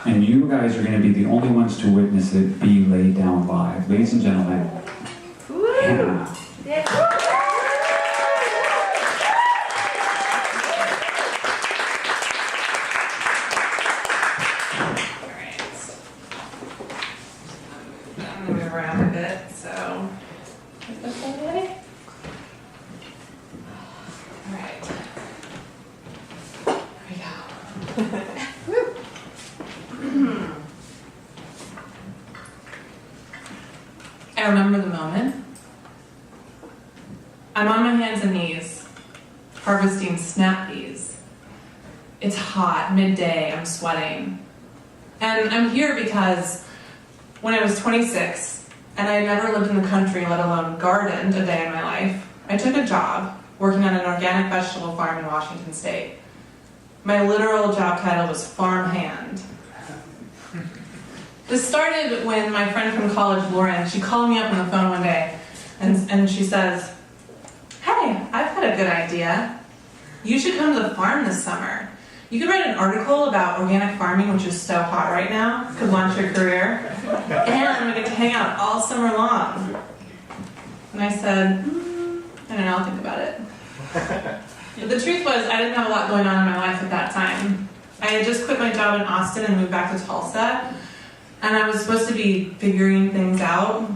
And you guys are going to be the only ones to witness it be laid down live. Ladies and gentlemen, Hannah. I'm going to move around a bit, so is this okay? All right. There we go. I remember the moment. I'm on my hands and knees, harvesting snap peas. It's hot, midday, I'm sweating. And I'm here because when I was 26, and I had never lived in the country, let alone gardened a day in my life, I took a job working on an organic vegetable farm in Washington State. My literal job title was farmhand. This started when my friend from college, Lauren, she called me up on the phone one day, and she says, "Hey, I've got a good idea. You should come to the farm this summer. You could write an article about organic farming, which is so hot right now. Could launch your career. And we get to hang out all summer long." And I said, I don't know, I'll think about it. But the truth was, I didn't have a lot going on in my life at that time. I had just quit my job in Austin and moved back to Tulsa. And I was supposed to be figuring things out.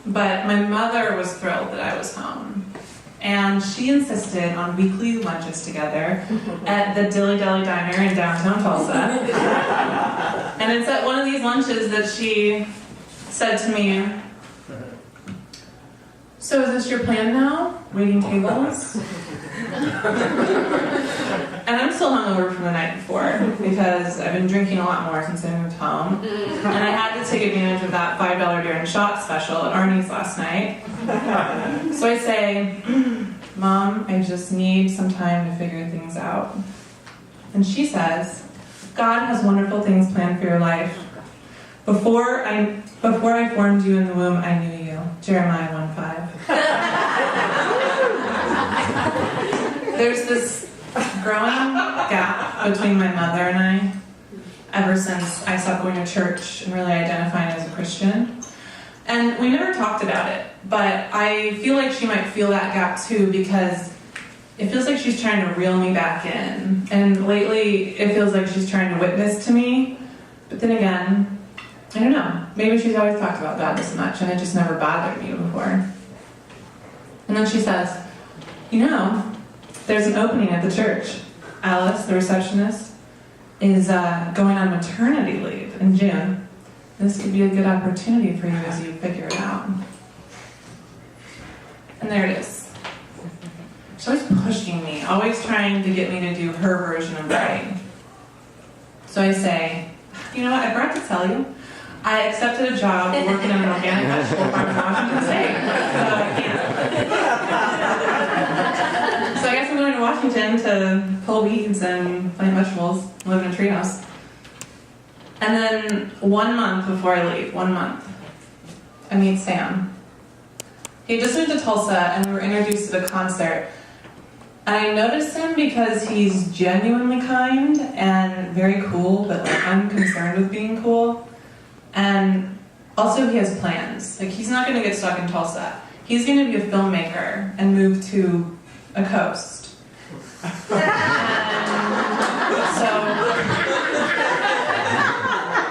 But my mother was thrilled that I was home. And she insisted on weekly lunches together at the Dilly Deli Diner in downtown Tulsa. And it's at one of these lunches that she said to me, "So is this your plan now? Waiting tables?" And I'm still hungover from the night before because I've been drinking a lot more since I moved home. And I had to take advantage of that $5 beer and shot special at Arnie's last night. So I say, "Mom, I just need some time to figure things out." And she says, "God has wonderful things planned for your life. Before I formed you in the womb, I knew you." Jeremiah 1:5. There's this growing gap between my mother and I ever since I stopped going to church and really identifying as a Christian. And we never talked about it, but I feel like she might feel that gap too because it feels like she's trying to reel me back in. And lately, it feels like she's trying to witness to me. But then again, I don't know. Maybe she's always talked about God this much and it just never bothered me before. And then she says, "You know, there's an opening at the church. Alice, the receptionist, is going on maternity leave in June. This could be a good opportunity for you as you figure it out." And there it is. She's always pushing me, always trying to get me to do her version of writing. So I say, "You know what, I forgot to tell you. I accepted a job working on an organic vegetable farm in Washington State. So I can't." So I guess I'm going to Washington to pull weeds and plant vegetables, live in a treehouse. And then 1 month before I leave, I meet Sam. He just moved to Tulsa and we were introduced to the concert. And I noticed him because he's genuinely kind and very cool, but like unconcerned with being cool. And also he has plans. Like he's not going to get stuck in Tulsa. He's going to be a filmmaker and move to a coast.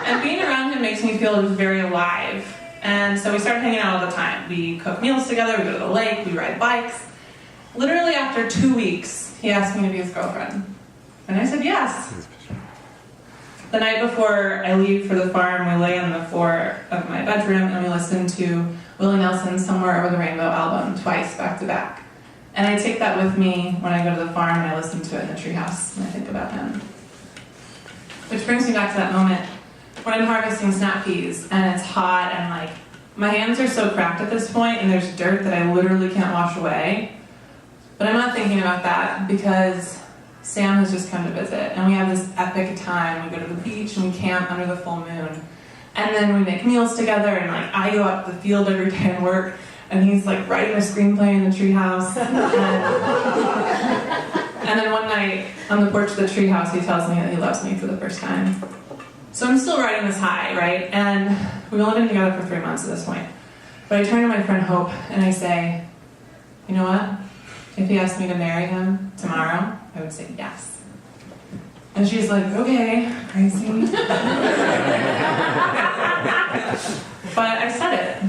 And being around him makes me feel very alive. And so we started hanging out all the time. We cook meals together, we go to the lake, we ride bikes. Literally after 2 weeks, he asked me to be his girlfriend. And I said yes. The night before I leave for the farm, we lay on the floor of my bedroom and we listen to Willie Nelson's Somewhere Over the Rainbow album twice, back to back. And I take that with me when I go to the farm and I listen to it in the treehouse and I think about him. Which brings me back to that moment when I'm harvesting snap peas and it's hot and like my hands are so cracked at this point and there's dirt that I literally can't wash away. But I'm not thinking about that because Sam has just come to visit and we have this epic time. We go to the beach and we camp under the full moon. And then we make meals together and like I go out to the field every day and work and he's like writing a screenplay in the treehouse. And then one night on the porch of the treehouse he tells me that he loves me for the first time. So I'm still riding this high, right? And we've only been together for 3 months at this point. But I turn to my friend Hope and I say, you know what? If he asked me to marry him tomorrow, I would say yes. And she's like, okay, crazy. But I said it.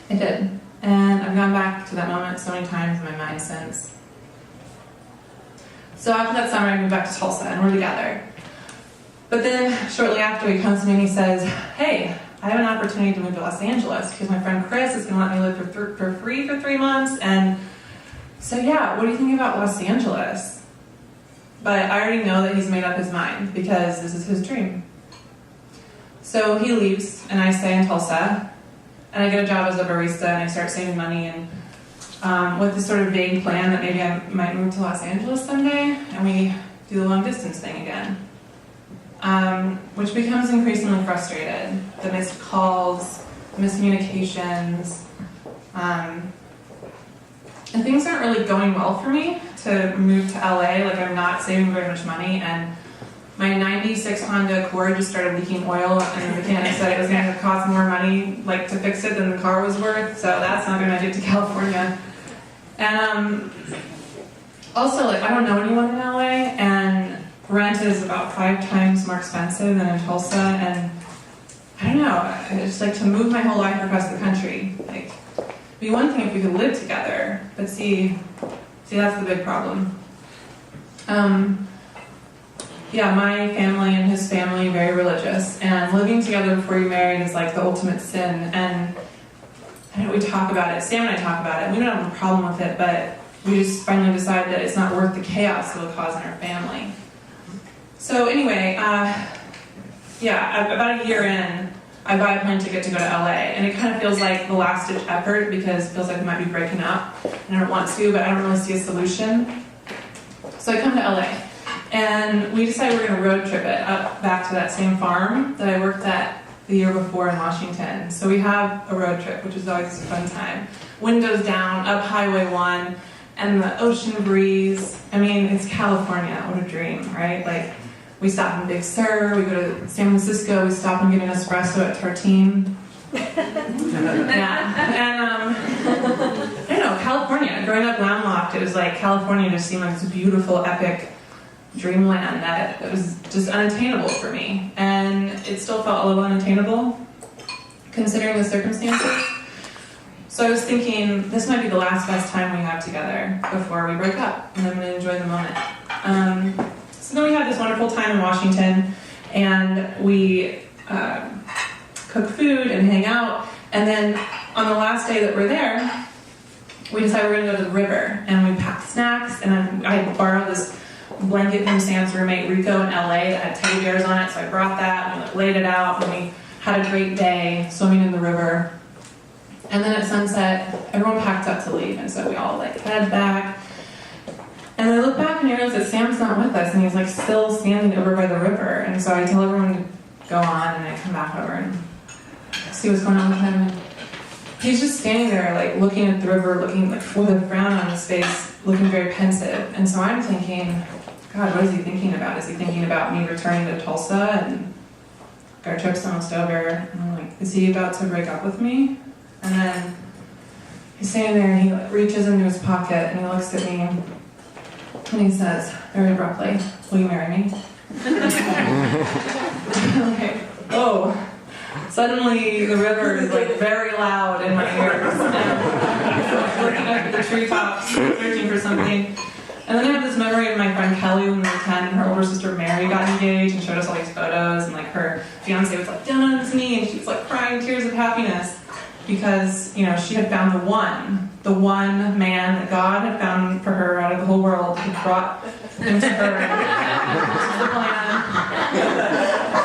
I did. And I've gone back to that moment so many times in my mind since. So after that summer, I moved back to Tulsa and we're together. But then shortly after, he comes to me and he says, hey, I have an opportunity to move to Los Angeles because my friend Chris is going to let me live for free for 3 months. And so yeah, what do you think about Los Angeles? But I already know that he's made up his mind because this is his dream. So he leaves and I stay in Tulsa and I get a job as a barista and I start saving money and with this sort of vague plan that maybe I might move to Los Angeles someday and we do the long distance thing again. Which becomes increasingly frustrated. The missed calls, the miscommunications, and things aren't really going well for me to move to LA. Like I'm not saving very much money, and my 96 Honda Accord just started leaking oil, and the mechanic said it was going to cost more money like to fix it than the car was worth, so that's not going to make it to California. And also, like I don't know anyone in LA, and rent is about 5 times more expensive than in Tulsa, and I don't know, it's like to move my whole life across the country. Like, it'd be one thing if we could live together, but see, that's the big problem. Yeah, my family and his family, very religious, and living together before you're married is like the ultimate sin, and I know we talk about it, Sam and I talk about it, and we don't have a problem with it, but we just finally decided that it's not worth the chaos it will cause in our family. So anyway, about a year in, I buy a plane ticket to go to LA, and it kind of feels like the last-ditch effort because it feels like we might be breaking up, and I don't want to, but I don't really see a solution. So I come to LA, and we decide we're going to road trip it up back to that same farm that I worked at the year before in Washington. So we have a road trip, which is always a fun time. Windows down, up Highway 1, and the ocean breeze. I mean, it's California, what a dream, right? Like, we stop in Big Sur, we go to San Francisco, we stop and get an espresso at Tartine. Yeah, and I don't know, California, growing up landlocked, it was like California just seemed like this beautiful, epic dreamland that it was just unattainable for me. And it still felt a little unattainable, considering the circumstances. So I was thinking, this might be the last best time we have together before we break up, and I'm going to enjoy the moment. So then we had this wonderful time in Washington, and we cook food and hang out, and then on the last day that we're there, we decided we're going to go to the river, and we packed snacks, and I borrowed this blanket from Sam's roommate Rico in LA that had teddy bears on it, so I brought that, and we laid it out, and we had a great day swimming in the river. And then at sunset, everyone packed up to leave, and so we all head back. And I look back and I realize that Sam's not with us, and he's still standing over by the river. And so I tell everyone to go on, and I come back over and see what's going on with him. And he's just standing there, looking at the river, looking with a frown on his face, looking very pensive. And so I'm thinking, God, what is he thinking about? Is he thinking about me returning to Tulsa and our trip's almost over? And I'm like, is he about to break up with me? And then he's standing there and he reaches into his pocket and he looks at me and he says, very abruptly, will you marry me? Okay. Oh. Suddenly the river is very loud in my ears. And I'm looking up at the treetops, searching for something. And then I have this memory of my friend Kelly when we were 10, her older sister Mary got engaged and showed us all these photos, and her fiance was down on his knee and she was crying tears of happiness because, she had found the one man that God had found for her out of the whole world. He brought him to her. This is the plan.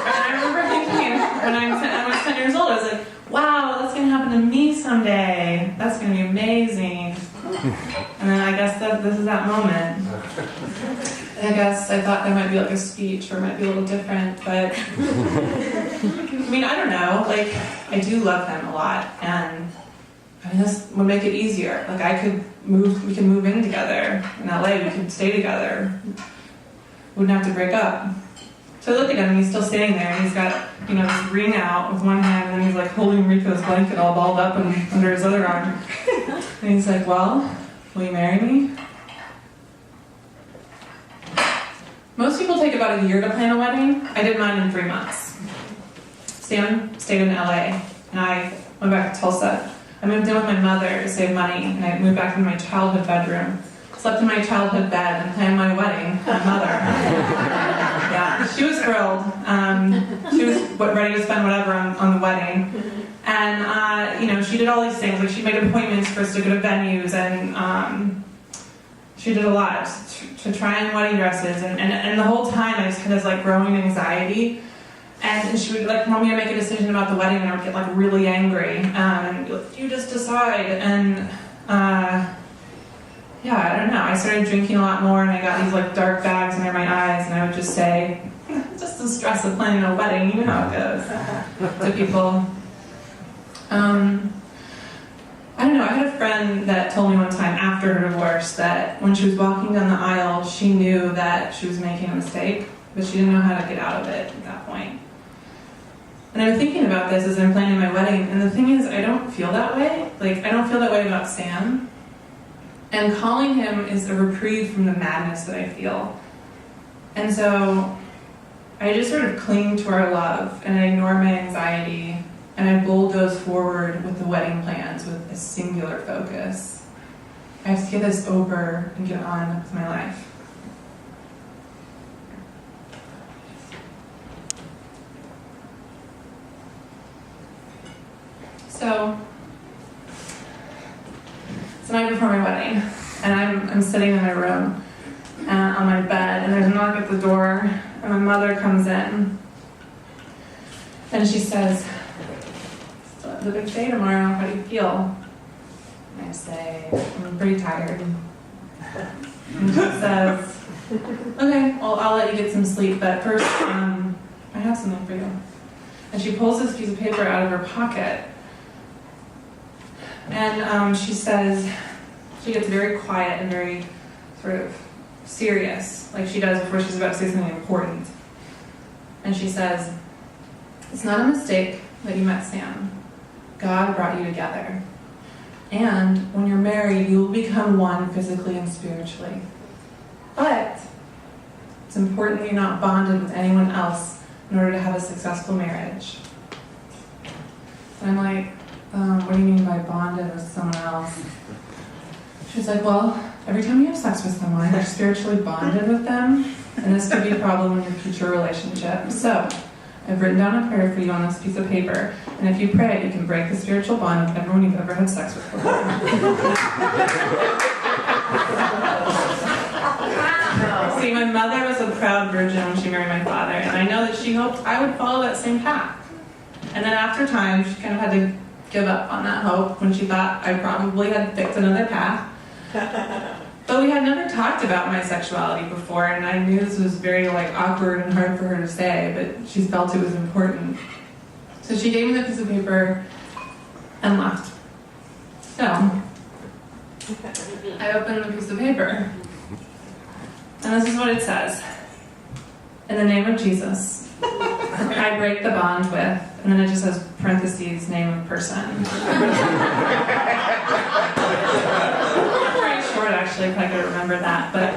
And I remember thinking, when I was 10 years old, I was like, wow, that's going to happen to me someday. That's going to be amazing. And then I guess this is that moment. And I guess I thought that might be a speech or it might be a little different, but I don't know. I do love him a lot, and this would make it easier. We could move in together in LA, we could stay together. We wouldn't have to break up. So I look at him, and he's still standing there, and he's got, this ring out with one hand, and then he's like holding Rico's blanket all balled up and under his other arm. And he's like, well, will you marry me? Most people take about a year to plan a wedding. I did mine in 3 months. Sam stayed in LA, and I went back to Tulsa. I moved in with my mother to save money, and I moved back into my childhood bedroom. Slept in my childhood bed and planned my wedding with my mother. Yeah, she was thrilled. She was ready to spend whatever on the wedding. And, she did all these things. Like, she made appointments for us to go to venues, and she did a lot to try on wedding dresses. And the whole time, I just had this, growing anxiety. And she would, want me to make a decision about the wedding, and I would get, really angry. And be like, you just decide. And, I don't know. I started drinking a lot more, and I got these dark bags under my eyes, and I would just say, just the stress of planning a wedding, you know how it goes, to people. I don't know. I had a friend that told me one time after her divorce that when she was walking down the aisle, she knew that she was making a mistake, but she didn't know how to get out of it at that point. And I'm thinking about this as I'm planning my wedding, and the thing is, I don't feel that way. I don't feel that way about Sam. And calling him is a reprieve from the madness that I feel. And so I just sort of cling to our love, and I ignore my anxiety, and I bulldoze forward with the wedding plans with a singular focus. I have to get this over and get on with my life. So, it's the night before my wedding, and I'm sitting in my room on my bed, and there's a knock at the door, and my mother comes in, and she says, "It's a big day tomorrow, how do you feel?" And I say, "I'm pretty tired." And she says, "Okay, well, I'll let you get some sleep, but first, I have something for you." And she pulls this piece of paper out of her pocket, and she says, she gets very quiet and very sort of serious, like she does before she's about to say something important. And she says, "It's not a mistake that you met Sam. God brought you together. And when you're married, you will become one physically and spiritually. But it's important that you're not bonded with anyone else in order to have a successful marriage." And I'm like, what do you mean by bonded with someone else? She's like, well, every time you have sex with someone, you're spiritually bonded with them, and this could be a problem in your future relationship. So, I've written down a prayer for you on this piece of paper, and if you pray it, you can break the spiritual bond with everyone you've ever had sex with before. See, my mother was a proud virgin when she married my father, and I know that she hoped I would follow that same path. And then after time, she kind of had to give up on that hope when she thought I probably had picked another path. But we had never talked about my sexuality before, and I knew this was very awkward and hard for her to say, but she felt it was important. So she gave me the piece of paper and left. So I opened the piece of paper, and this is what it says. "In the name of Jesus, I break the bond with," and then it just says parentheses, name of person. Pretty short, actually, if I could remember that, but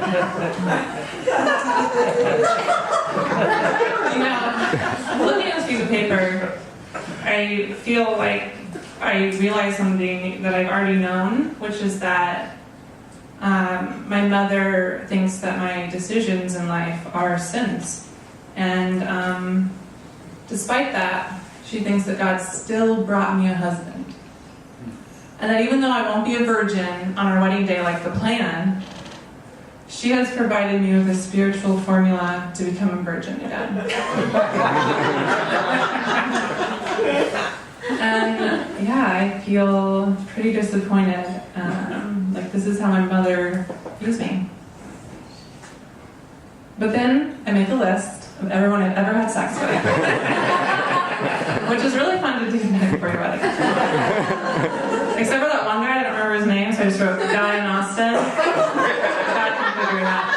looking at this piece of paper, I feel like I realized something that I've already known, which is that my mother thinks that my decisions in life are sins. And despite that, she thinks that God still brought me a husband. And that even though I won't be a virgin on our wedding day like the plan, she has provided me with a spiritual formula to become a virgin again. And I feel pretty disappointed. This is how my mother views me. But then I make a list of everyone I've ever had sex with, which is really fun to do the night before your wedding. Except for that one guy, I don't remember his name, so I just wrote "guy in Austin." God can figure it out.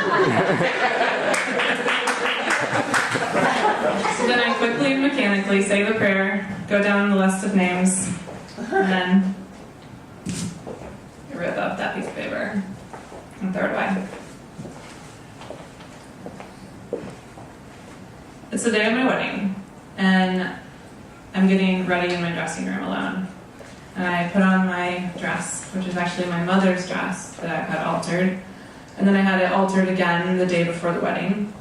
I quickly and mechanically say the prayer, go down the list of names, and then rip up that piece of paper and throw it away. It's the day of my wedding, and I'm getting ready in my dressing room alone. And I put on my dress, which is actually my mother's dress that I had altered. And then I had it altered again the day before the wedding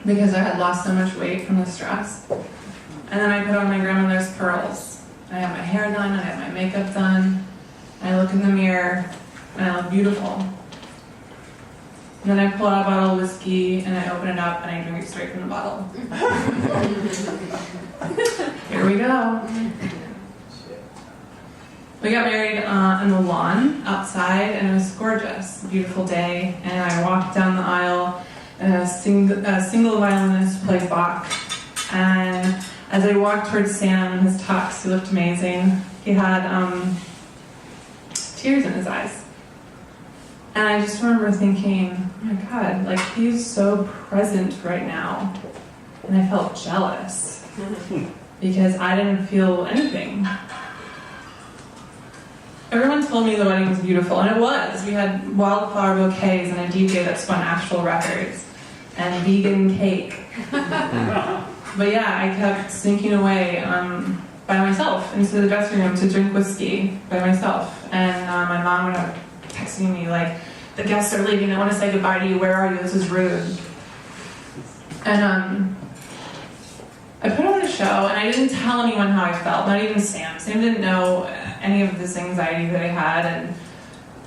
because I had lost so much weight from this dress. And then I put on my grandmother's pearls. I have my hair done, I have my makeup done. I look in the mirror, and I look beautiful. And then I pull out a bottle of whiskey, and I open it up, and I drink it straight from the bottle. Here we go. We got married on the lawn outside, and it was gorgeous, beautiful day. And I walked down the aisle, and a single violinist played Bach. And as I walked towards Sam in his tux, he looked amazing. He had tears in his eyes. And I just remember thinking, oh my God, like he's so present right now. And I felt jealous because I didn't feel anything. Everyone told me the wedding was beautiful, and it was. We had wildflower bouquets and a DJ that spun actual records and vegan cake. But yeah, I kept sneaking away by myself into the dressing room to drink whiskey by myself. And my mom would have texting me like, the guests are leaving, I want to say goodbye to you, where are you, this is rude. And I put on a show, and I didn't tell anyone how I felt, not even Sam. Sam didn't know any of this anxiety that I had,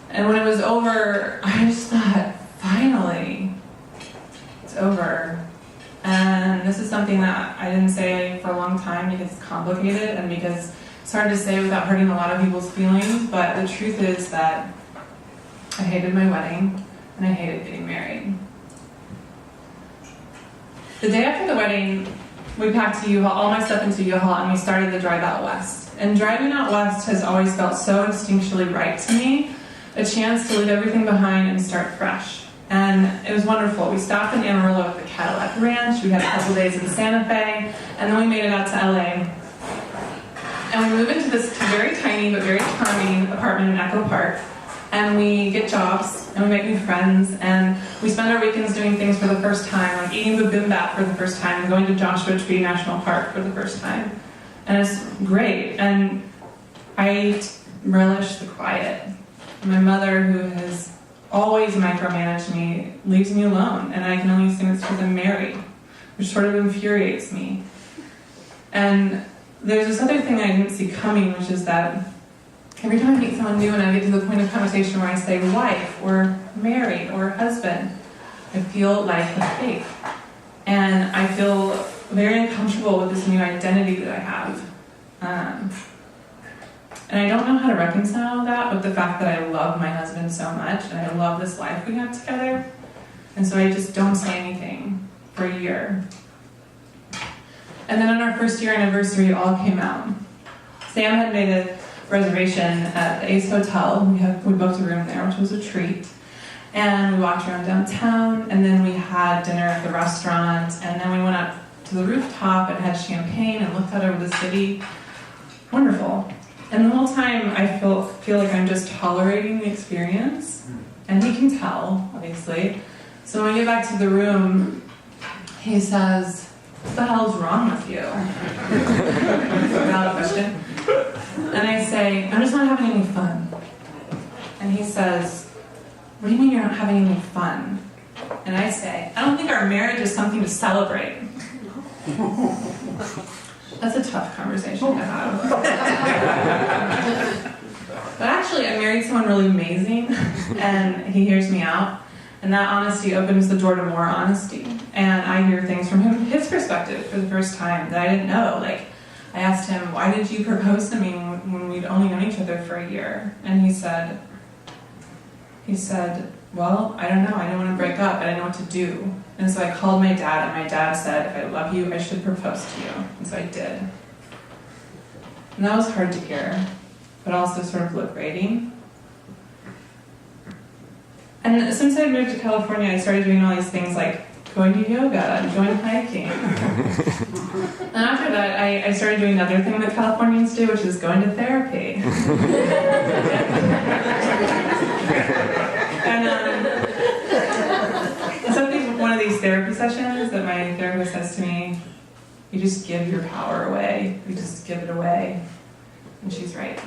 and when it was over, I just thought, finally, it's over. And this is something that I didn't say for a long time because it's complicated and because it's hard to say without hurting a lot of people's feelings, but the truth is that I hated my wedding and I hated getting married. The day after the wedding, we packed a U-Haul, all my stuff into U-Haul, and we started the drive out west. And driving out west has always felt so instinctually right to me, a chance to leave everything behind and start fresh. And it was wonderful. We stopped in Amarillo at the Cadillac Ranch, we had a couple days in Santa Fe, and then we made it out to LA. And we moved into this very tiny but very charming apartment in Echo Park. And we get jobs, and we make new friends, and we spend our weekends doing things for the first time, like eating bibimbap for the first time, and going to Joshua Tree National Park for the first time. And it's great, and I relish the quiet. My mother, who has always micromanaged me, leaves me alone, and I can only assume it's because I'm married, which sort of infuriates me. And there's this other thing I didn't see coming, which is that every time I meet someone new and I get to the point of conversation where I say wife, or married, or husband, I feel like a fake. And I feel very uncomfortable with this new identity that I have. And I don't know how to reconcile that with the fact that I love my husband so much, and I love this life we have together. And so I just don't say anything for a year. And then on our first year anniversary, it all came out. Sam had made a reservation at the Ace Hotel. We booked a room there, which was a treat. And we walked around downtown, and then we had dinner at the restaurant, and then we went up to the rooftop and had champagne and looked out over the city. Wonderful. And the whole time I feel like I'm just tolerating the experience, and he can tell, obviously. So when we get back to the room, he says, "What the hell's wrong with you?" Valid question. And I say, "I'm just not having any fun." And he says, "What do you mean you're not having any fun?" And I say, "I don't think our marriage is something to celebrate." That's a tough conversation to have. But actually, I married someone really amazing, and he hears me out. And that honesty opens the door to more honesty. And I hear things from his perspective for the first time that I didn't know. Like, I asked him, "Why did you propose to me when we'd only known each other for a year?" And he said, "Well, I don't know. I didn't want to break up. I didn't know what to do." And so I called my dad, and my dad said, "If I love you, I should propose to you." And so I did. And that was hard to hear, but also sort of liberating. And since I moved to California, I started doing all these things like going to yoga, going hiking. And after that, I started doing another thing that Californians do, which is going to therapy. And something, one of these therapy sessions that my therapist says to me, you just give your power away. You just give it away. And she's right.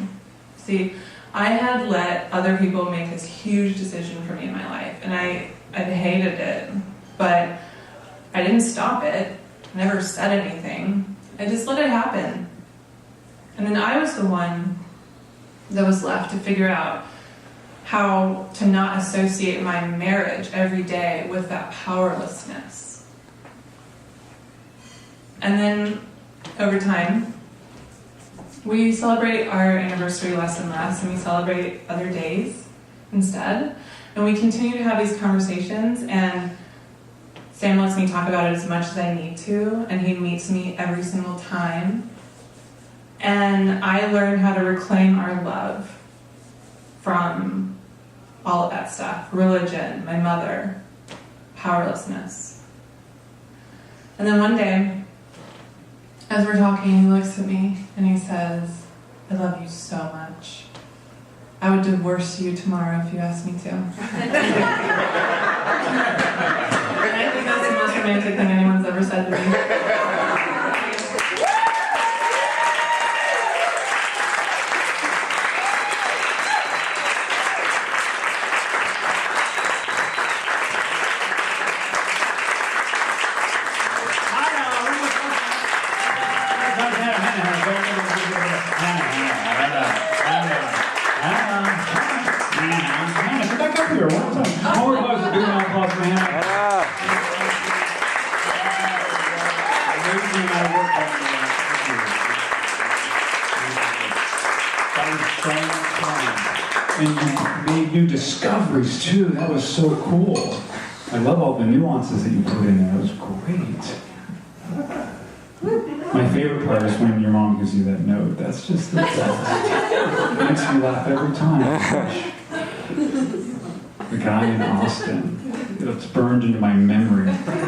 See, I had let other people make this huge decision for me in my life, and I hated it, but I didn't stop it. I never said anything. I just let it happen. And then I was the one that was left to figure out how to not associate my marriage every day with that powerlessness. And then, over time, we celebrate our anniversary less and less, and we celebrate other days instead. And we continue to have these conversations, and Sam lets me talk about it as much as I need to, and he meets me every single time. And I learn how to reclaim our love from all of that stuff. Religion, my mother, powerlessness. And then one day, as we're talking, he looks at me and he says, I love you so much. I would divorce you tomorrow if you asked me to. And I think that's the most romantic thing anyone's ever said to me. And you made new discoveries too. That was so cool. I love all the nuances that you put in there. It was great. My favorite part is when your mom gives you that note. That's just the best. It makes me laugh every time. The guy in Austin. It's burned into my memory.